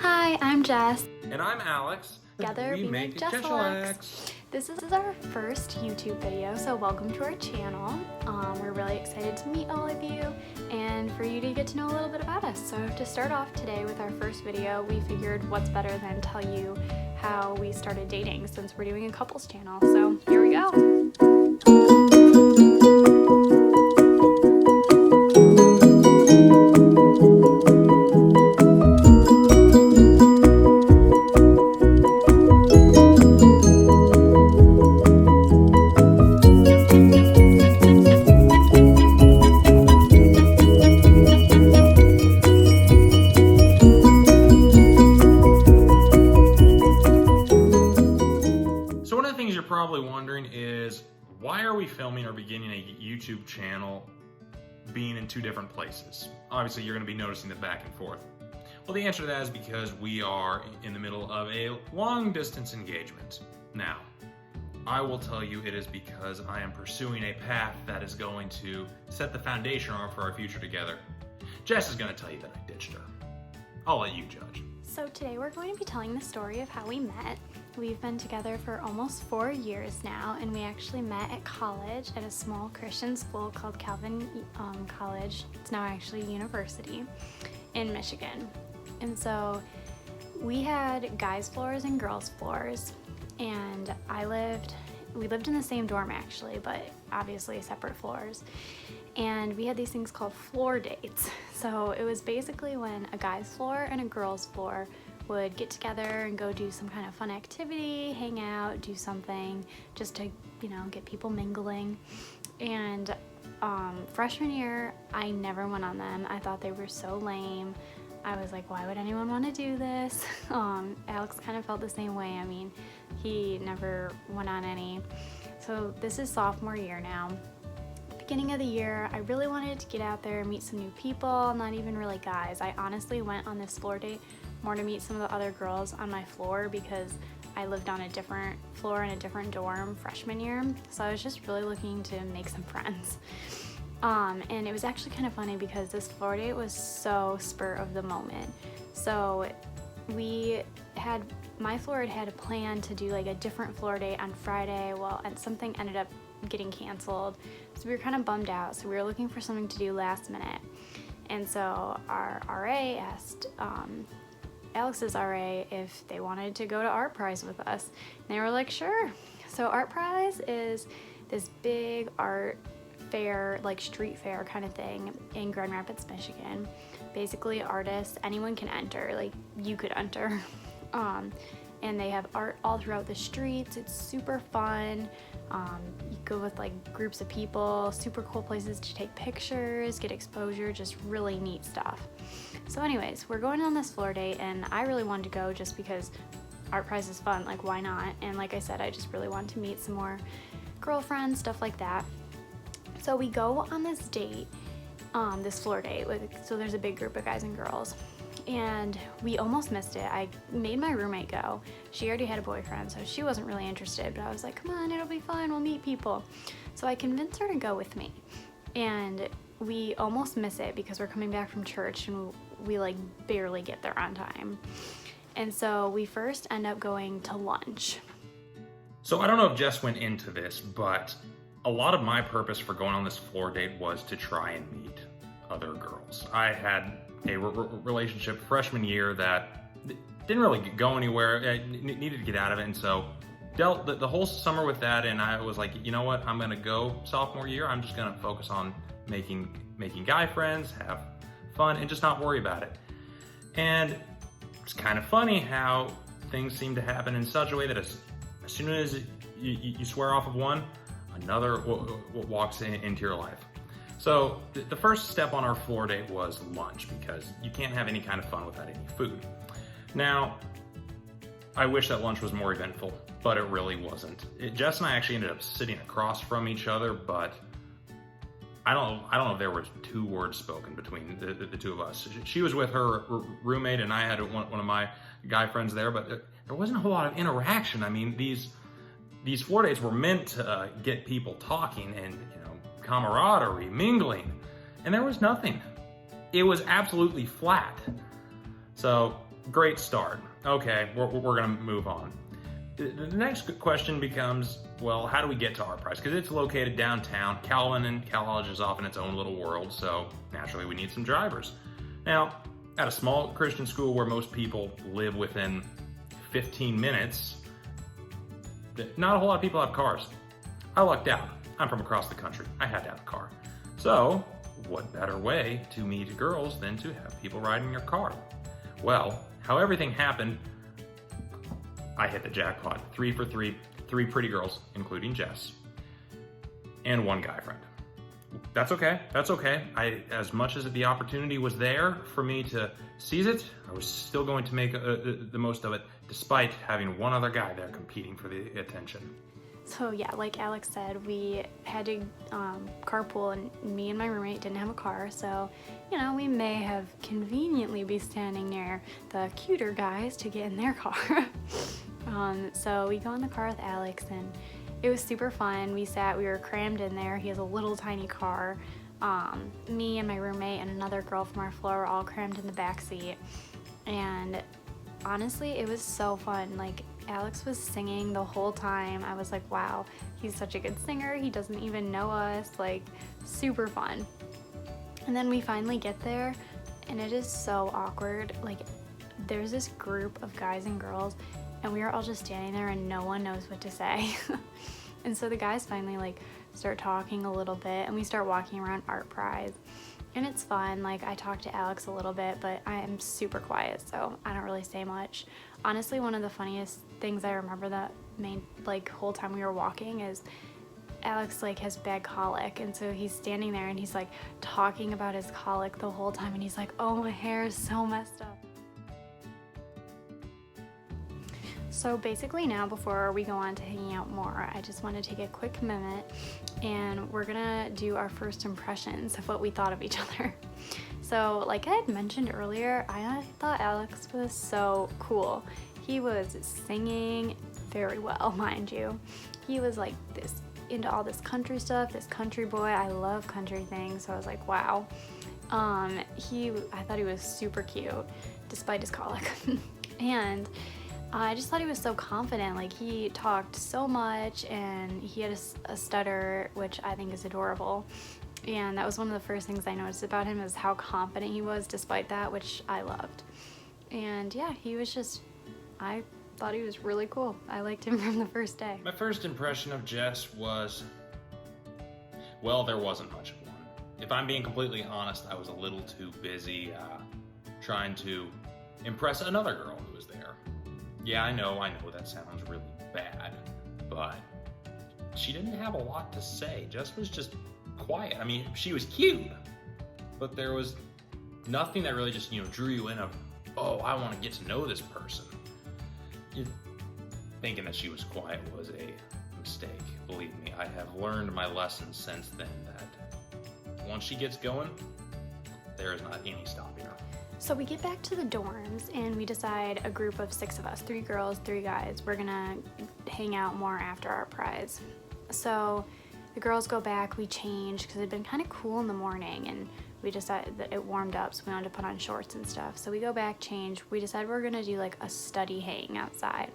Hi, I'm Jess. And I'm Alex. Together we make Jess. This is our first YouTube video, so welcome to our channel. We're really excited to meet all of you and for you to get to know a little bit about us. So to start off today with our first video, we figured what's better than tell you how we started dating since we're doing a couples channel. So here we go. So one of the things you're probably wondering is, why are we filming or beginning a YouTube channel being in two different places? Obviously, you're going to be noticing the back and forth. Well, the answer to that is because we are in the middle of a long-distance engagement. Now, I will tell you it is because I am pursuing a path that is going to set the foundation for our future together. Jess is going to tell you that I ditched her. I'll let you judge. So today we're going to be telling the story of how we met. We've been together for almost 4 years now, and we actually met at college at a small Christian school called Calvin College. It's now actually a university in Michigan. And so we had guys' floors and girls' floors, and we lived in the same dorm actually, but obviously separate floors. And we had these things called floor dates. So it was basically when a guy's floor and a girl's floor would get together and go do some kind of fun activity, hang out, do something just to, get people mingling. And freshman year, I never went on them. I thought they were so lame. I was like, why would anyone want to do this? Alex kind of felt the same way. I mean, he never went on any. So this is sophomore year now. Beginning of the year, I really wanted to get out there and meet some new people, not even really guys. I honestly went on this floor date more to meet some of the other girls on my floor because I lived on a different floor in a different dorm freshman year. So I was just really looking to make some friends. And it was actually kind of funny because this floor date was so spur of the moment. So my floor had a plan to do like a different floor date on Friday, and something ended up getting canceled. So we were kind of bummed out. So we were looking for something to do last minute. And so our RA asked Alex's RA if they wanted to go to Art Prize with us. And they were like, sure. So Art Prize is this big art fair, like street fair kind of thing in Grand Rapids, Michigan. Basically artists, anyone can enter, like you could enter. And they have art all throughout the streets. It's super fun. You go with like groups of people, super cool places to take pictures, get exposure, just really neat stuff. So anyways, we're going on this floor date and I really wanted to go just because Art Prize is fun, like why not? And like I said, I just really wanted to meet some more girlfriends, stuff like that. So we go on this date, this floor date, so there's a big group of guys and girls. And we almost missed it. I made my roommate go. She already had a boyfriend, so she wasn't really interested, but I was like, come on, it'll be fun, we'll meet people. So I convinced her to go with me. And we almost miss it because we're coming back from church and we like barely get there on time. And so we first end up going to lunch. So I don't know if Jess went into this, but a lot of my purpose for going on this floor date was to try and meet other girls. I had a relationship freshman year that didn't really go anywhere. I needed to get out of it, and so dealt the whole summer with that. And I was like, you know what? I'm gonna go sophomore year. I'm just gonna focus on making guy friends, have fun, and just not worry about it. And it's kind of funny how things seem to happen in such a way that as soon as you swear off of one, another walks into your life. So the first step on our floor date was lunch because you can't have any kind of fun without any food. Now, I wish that lunch was more eventful, but it really wasn't. Jess and I actually ended up sitting across from each other, but I don't know if there were 2 words spoken between the two of us. She was with her roommate and I had one of my guy friends there, but there wasn't a whole lot of interaction. I mean, these floor dates were meant to get people talking and camaraderie, mingling, and there was nothing. It was absolutely flat. So great start. Okay, we're gonna move on. The next question becomes, well, how do we get to our prize? Because it's located downtown. Calvin and College is off in its own little world, so naturally we need some drivers. Now, at a small Christian school where most people live within 15 minutes, not a whole lot of people have cars. I lucked out. I'm from across the country. I had to have a car. So, what better way to meet girls than to have people ride in your car? Well, how everything happened, I hit the jackpot. 3 for 3, 3 pretty girls, including Jess, and 1 guy friend. That's okay. That's okay. As much as the opportunity was there for me to seize it, I was still going to make the most of it, despite having 1 other guy there competing for the attention. So yeah, like Alex said, we had to carpool, and me and my roommate didn't have a car, so we may have conveniently be standing near the cuter guys to get in their car. So we go in the car with Alex, and it was super fun. We were crammed in there. He has a little tiny car. Me and my roommate and another girl from our floor were all crammed in the back seat, and honestly, it was so fun. Like, Alex was singing the whole time. I was like, wow, he's such a good singer. He doesn't even know us. Like, super fun. And then we finally get there, and it is so awkward. Like, there's this group of guys and girls, and we are all just standing there and no one knows what to say. And so the guys finally start talking a little bit, and we start walking around Art Prize. And it's fun. Like, I talked to Alex a little bit, but I am super quiet, so I don't really say much. Honestly, one of the funniest things I remember that whole time we were walking is Alex has bad colic, and so he's standing there and he's talking about his colic the whole time, and he's like, oh, my hair is so messed up. So basically now, before we go on to hanging out more, I just want to take a quick minute, and we're gonna do our first impressions of what we thought of each other. So like I had mentioned earlier, I thought Alex was so cool. He was singing very well, mind you. He was into all this country stuff, this country boy. I love country things, so I was like, wow. I thought he was super cute, despite his colic. And I just thought he was so confident. Like, he talked so much, and he had a stutter, which I think is adorable. And that was one of the first things I noticed about him, is how confident he was despite that, which I loved. And yeah, I thought he was really cool. I liked him from the first day. My first impression of Jess was, well, there wasn't much of one. If I'm being completely honest, I was a little too busy trying to impress another girl who was there. Yeah, I know that sounds really bad, but she didn't have a lot to say. Jess was just quiet. I mean, she was cute, but there was nothing that really just, drew you in of, oh, I want to get to know this person. Thinking that she was quiet was a mistake. Believe me, I have learned my lesson since then that once she gets going, there is not any stopping her. So we get back to the dorms, and we decide, a group of 6 of us, 3 girls, 3 guys, we're gonna hang out more after our prize. So the girls go back, we change, because it had been kind of cool in the morning, and we decided that it warmed up, so we wanted to put on shorts and stuff. So we go back, change, we decide we're gonna do a study hang outside.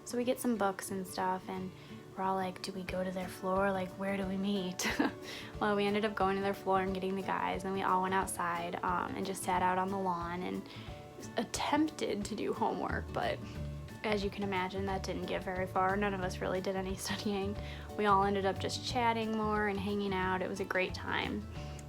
So we get some books and stuff, and we're all like, do we go to their floor? Where do we meet? Well, we ended up going to their floor and getting the guys, and we all went outside and just sat out on the lawn and attempted to do homework, but as you can imagine, that didn't get very far. None of us really did any studying. We all ended up just chatting more and hanging out. It was a great time.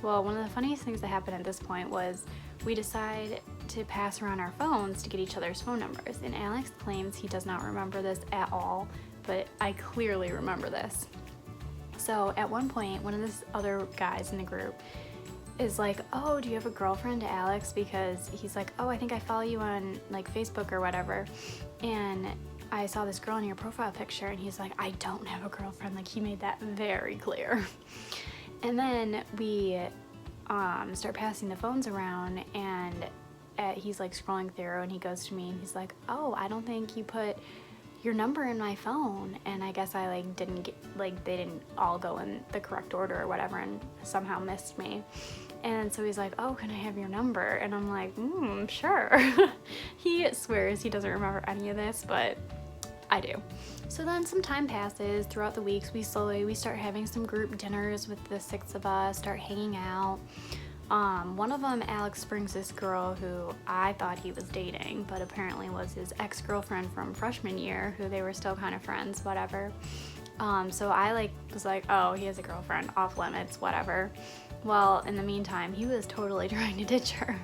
Well, one of the funniest things that happened at this point was we decided to pass around our phones to get each other's phone numbers, and Alex claims he does not remember this at all, but I clearly remember this. So at one point, one of the other guys in the group is like, oh, do you have a girlfriend, to Alex? Because he's like, oh, I think I follow you on Facebook or whatever, and I saw this girl in your profile picture. And he's like, I don't have a girlfriend. He made that very clear. And then we start passing the phones around, and he's scrolling through, and he goes to me and he's like, oh, I don't think you put your number in my phone. And I guess I like didn't get, like they didn't all go in the correct order or whatever, and somehow missed me. And so he's like, oh, can I have your number? And I'm like, sure. He swears he doesn't remember any of this, but I do. So then some time passes. Throughout the weeks, we start having some group dinners with the 6 of us, start hanging out. One of them, Alex, brings this girl who I thought he was dating, but apparently was his ex-girlfriend from freshman year, who they were still kind of friends, whatever. So I was like, oh, he has a girlfriend, off limits, whatever. Well, in the meantime, he was totally trying to ditch her.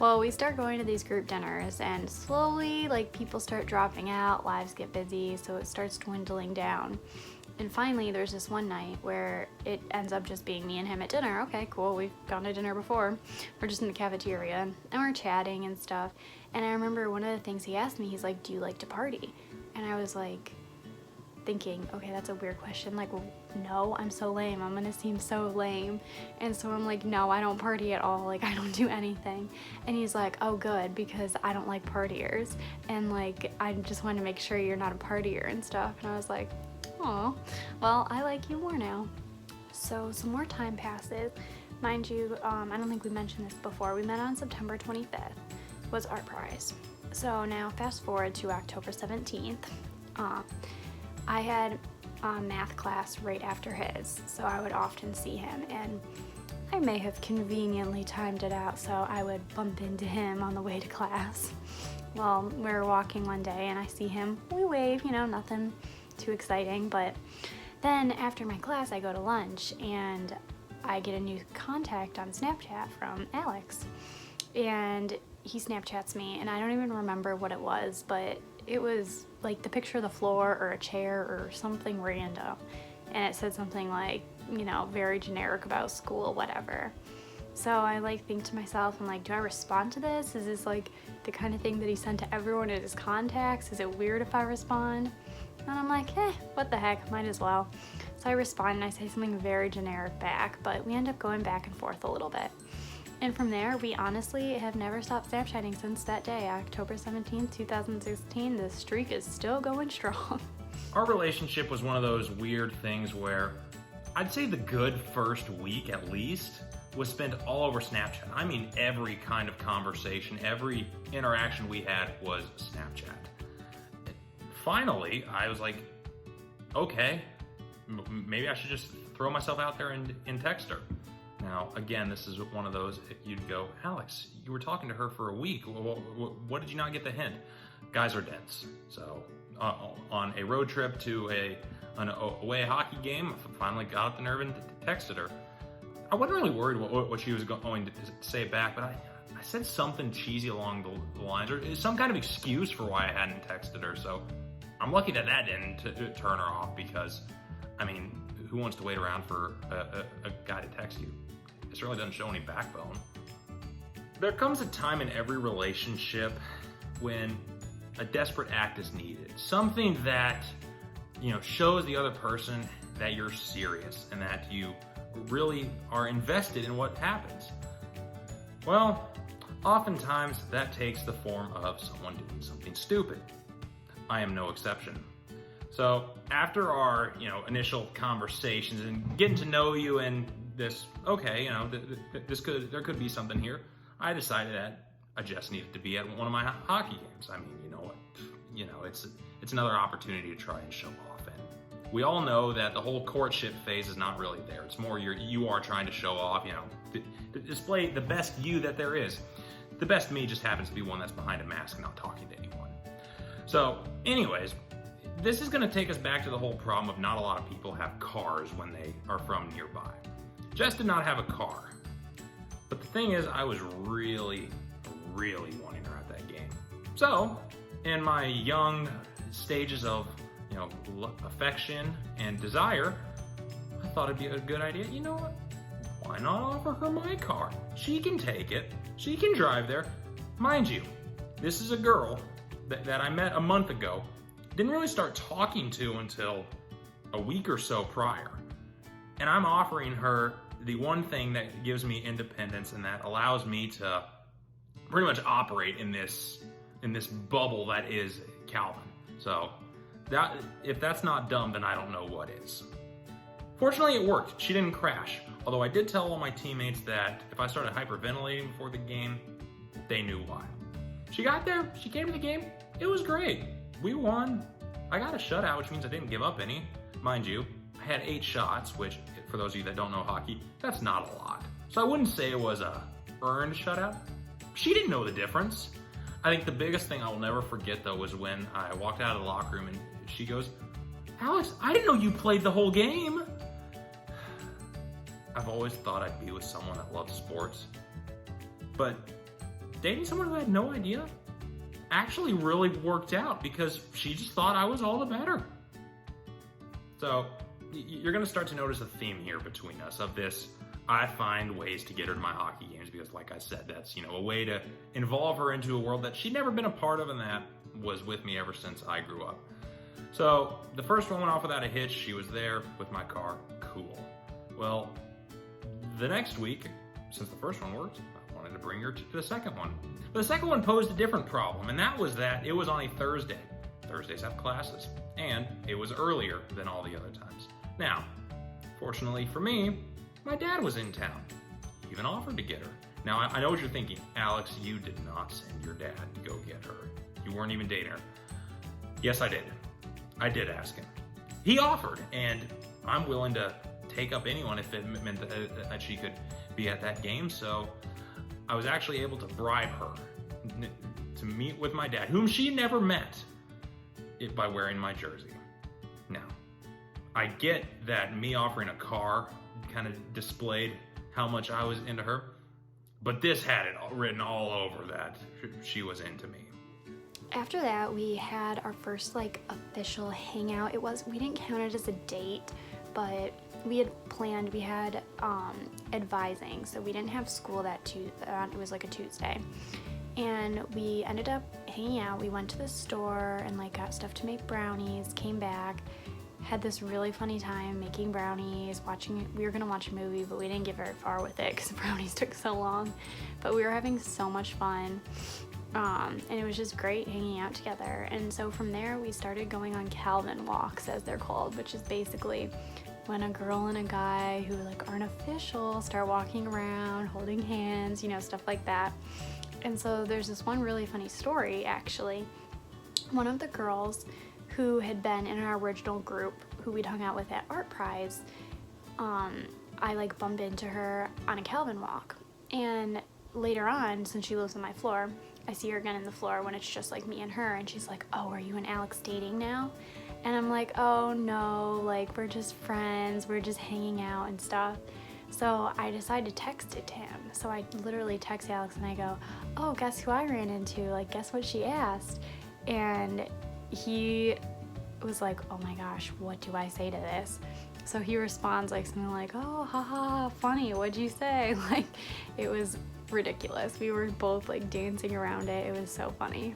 Well, we start going to these group dinners, and slowly, people start dropping out, lives get busy, so it starts dwindling down. And finally, there's this one night where it ends up just being me and him at dinner. Okay, cool, we've gone to dinner before. We're just in the cafeteria, and we're chatting and stuff. And I remember one of the things he asked me, he's like, do you like to party? And I was like, thinking, okay, that's a weird question. Well, no, I'm so lame. I'm gonna seem so lame. And so I'm like, no, I don't party at all. I don't do anything. And he's like, oh, good, because I don't like partiers. And I just want to make sure you're not a partier and stuff. And I was like, oh, well, I like you more now. So some more time passes. Mind you, I don't think we mentioned this before. We met on September 25th, was art prize. So now fast forward to October 17th. I had a math class right after his, so I would often see him, and I may have conveniently timed it out so I would bump into him on the way to class. Well, we were walking one day and I see him, we wave, nothing too exciting, but then after my class I go to lunch and I get a new contact on Snapchat from Alex, and he Snapchats me, and I don't even remember what it was, but it was the picture of the floor or a chair or something random, and it said something very generic about school, whatever. So I think to myself, I'm like, do I respond to this? Is this the kind of thing that he sent to everyone in his contacts? Is it weird if I respond? And I'm like, what the heck, might as well. So I respond and I say something very generic back, but we end up going back and forth a little bit. And from there, we honestly have never stopped Snapchatting since that day, October 17th, 2016. The streak is still going strong. Our relationship was one of those weird things where I'd say the good first week at least was spent all over Snapchat. I mean, every kind of conversation, every interaction we had was Snapchat. Finally, I was like, okay, maybe I should just throw myself out there and text her. Now, again, this is one of those, you'd go, Alex, you were talking to her for a week. What did you not get the hint? Guys are dense. So on a road trip to an away hockey game, I finally got up the nerve and texted her. I wasn't really worried what she was going to say back, but I said something cheesy along the lines, or some kind of excuse for why I hadn't texted her. So I'm lucky that didn't turn her off, because, I mean, who wants to wait around for a guy to text you? It certainly doesn't show any backbone. There comes a time in every relationship when a desperate act is needed. Something that, shows the other person that you're serious and that you really are invested in what happens. Well, oftentimes that takes the form of someone doing something stupid. I am no exception. So after our, initial conversations and getting to know you and this, okay, there could be something here, I decided that I just needed to be at one of my hockey games. I mean, you know what? It's another opportunity to try and show off. And we all know that the whole courtship phase is not really there. It's more you are trying to show off, to display the best you that there is. The best me just happens to be one that's behind a mask and not talking to anyone. So, anyways, this is going to take us back to the whole problem of not a lot of people have cars when they are from nearby. Jess did not have a car. But the thing is, I was really, really wanting her at that game. So, in my young stages of, affection and desire, I thought it'd be a good idea. You know what? Why not offer her my car? She can take it. She can drive there. Mind you, this is a girl that I met a month ago. Didn't really start talking to until a week or so prior. And I'm offering her the one thing that gives me independence and that allows me to pretty much operate in this bubble that is Calvin. So If that's not dumb, then I don't know what is. Fortunately, it worked. She didn't crash. Although I did tell all my teammates that if I started hyperventilating before the game, they knew why. She got there. She came to the game. It was great. We won. I got a shutout, which means I didn't give up any. Mind you, I had 8 shots, which, for those of you that don't know hockey, that's not a lot. So I wouldn't say it was a earned shutout. She didn't know the difference. I think the biggest thing I'll never forget, though, was when I walked out of the locker room and she goes, "Alex, I didn't know you played the whole game." I've always thought I'd be with someone that loves sports, but dating someone who had no idea actually really worked out because she just thought I was all the better. So you're going to start to notice a theme here between us of this. I find ways to get her to my hockey games because, like I said, that's, a way to involve her into a world that she'd never been a part of, and that was with me ever since I grew up. So the first one went off without a hitch. She was there with my car. Cool. Well, the next week, since the first one worked, I wanted to bring her to the second one. But the second one posed a different problem, and that was that it was on a Thursday. Thursdays have classes, and it was earlier than all the other times. Now, fortunately for me, my dad was in town. He even offered to get her. Now, I know what you're thinking. Alex, you did not send your dad to go get her. You weren't even dating her. Yes, I did. I did ask him. He offered, and I'm willing to take up anyone if it meant that she could be at that game. So I was actually able to bribe her to meet with my dad, whom she never met, by wearing my jersey. Now, I get that me offering a car kind of displayed how much I was into her, but this had it written all over that she was into me. After that, we had our first official hangout. We didn't count it as a date, but we had advising, so we didn't have school that Tuesday. It was like a Tuesday, and we ended up hanging out. We went to the store and got stuff to make brownies, came back, had this really funny time making brownies, we were gonna watch a movie, but we didn't get very far with it because the brownies took so long, but we were having so much fun. And it was just great hanging out together. And so from there we started going on Calvin walks, as they're called, which is basically when a girl and a guy who aren't official start walking around holding hands, stuff like that. And so there's this one really funny story, actually. One of the girls who had been in our original group, who we'd hung out with at Art Prize, I bump into her on a Calvin walk. And later on, since she lives on my floor, I see her again in the floor when it's just me and her, and she's like, "Oh, are you and Alex dating now?" And I'm like, "Oh no, we're just friends, we're just hanging out and stuff." So I decided to text it to him. So I literally text Alex and I go, "Oh, guess who I ran into? Guess what she asked?" And he was like, "Oh my gosh, what do I say to this?" So he responds something like, "Oh, haha, funny, what'd you say?" It was ridiculous. We were both dancing around it. It was so funny.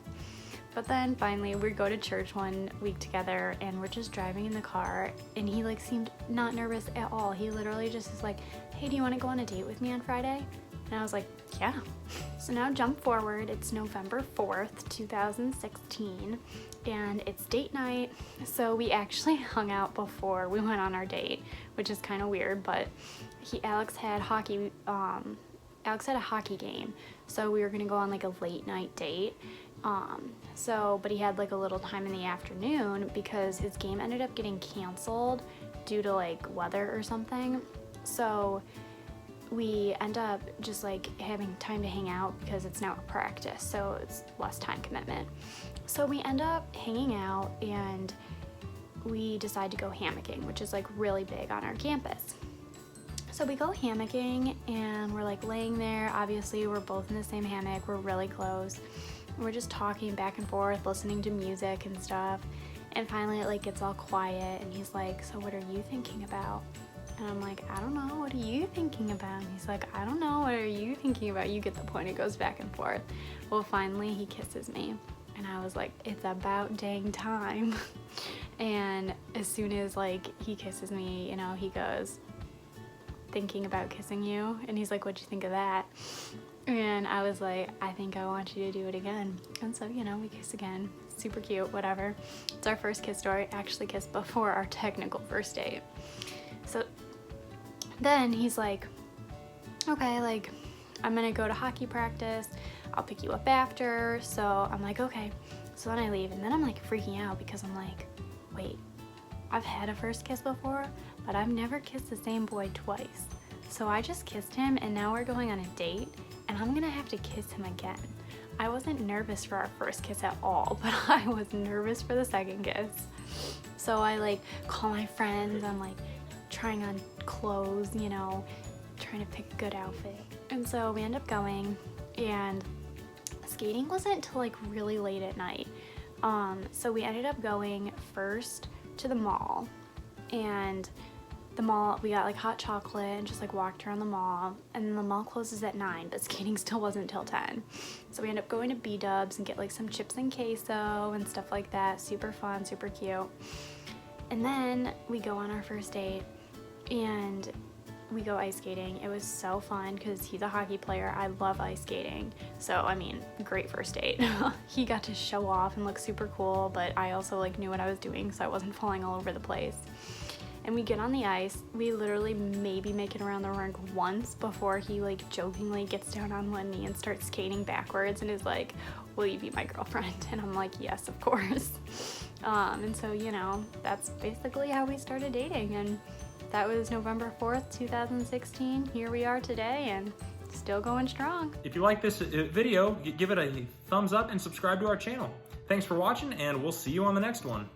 But then finally we go to church one week together, and we're just driving in the car, and he seemed not nervous at all. He literally just is like, "Hey, do you want to go on a date with me on Friday?" And I was like, "Yeah." So now jump forward, it's November 4th, 2016, and it's date night. So we actually hung out before we went on our date, which is kind of weird, but Alex had a hockey game, so we were gonna go on a late night date. But he had a little time in the afternoon because his game ended up getting canceled due to weather or something. So we end up just having time to hang out because it's now a practice, so it's less time commitment. So we end up hanging out, and we decide to go hammocking, which is really big on our campus. So we go hammocking, and we're laying there. Obviously we're both in the same hammock, we're really close. We're just talking back and forth, listening to music and stuff. And finally it gets all quiet, and he's like, "So what are you thinking about?" And I'm like, "I don't know, what are you thinking about?" And he's like, "I don't know, what are you thinking about?" You get the point, it goes back and forth. Well, finally he kisses me, and I was like, it's about dang time. And as soon as he kisses me, he goes, "Thinking about kissing you?" And he's like, "What'd you think of that?" And I was like, I think I want you to do it again. And so, you know, we kiss again. Super cute, whatever. It's our first kiss story. Actually kissed before our technical first date. So then he's like, okay, like, I'm gonna go to hockey practice. I'll pick you up after. So I'm like, okay. So then I leave, and then I'm like freaking out because I'm like, wait, I've had a first kiss before, but I've never kissed the same boy twice. So I just kissed him, and now we're going on a date, and I'm gonna have to kiss him again. I wasn't nervous for our first kiss at all, but I was nervous for the second kiss. So I like call my friends, I'm like trying on clothes, you know, trying to pick a good outfit. And so we end up going, and skating wasn't till like really late at night. So we ended up going first to the mall, and the mall, we got like hot chocolate and just like walked around the mall, and then the mall closes at 9, but skating still wasn't till 10. So we end up going to B-Dubs and get like some chips and queso and stuff like that. Super fun, super cute. And then we go on our first date, and we go ice skating. It was so fun because he's a hockey player. I love ice skating. So, I mean, great first date. He got to show off and look super cool, but I also like knew what I was doing, so I wasn't falling all over the place. And we get on the ice. We literally maybe make it around the rink once before he like jokingly gets down on one knee and starts skating backwards and is like, will you be my girlfriend? And I'm like, yes, of course. And so, you know, that's basically how we started dating. And that was November 4th, 2016. Here we are today, and still going strong. If you like this video, give it a thumbs up and subscribe to our channel. Thanks for watching, and we'll see you on the next one.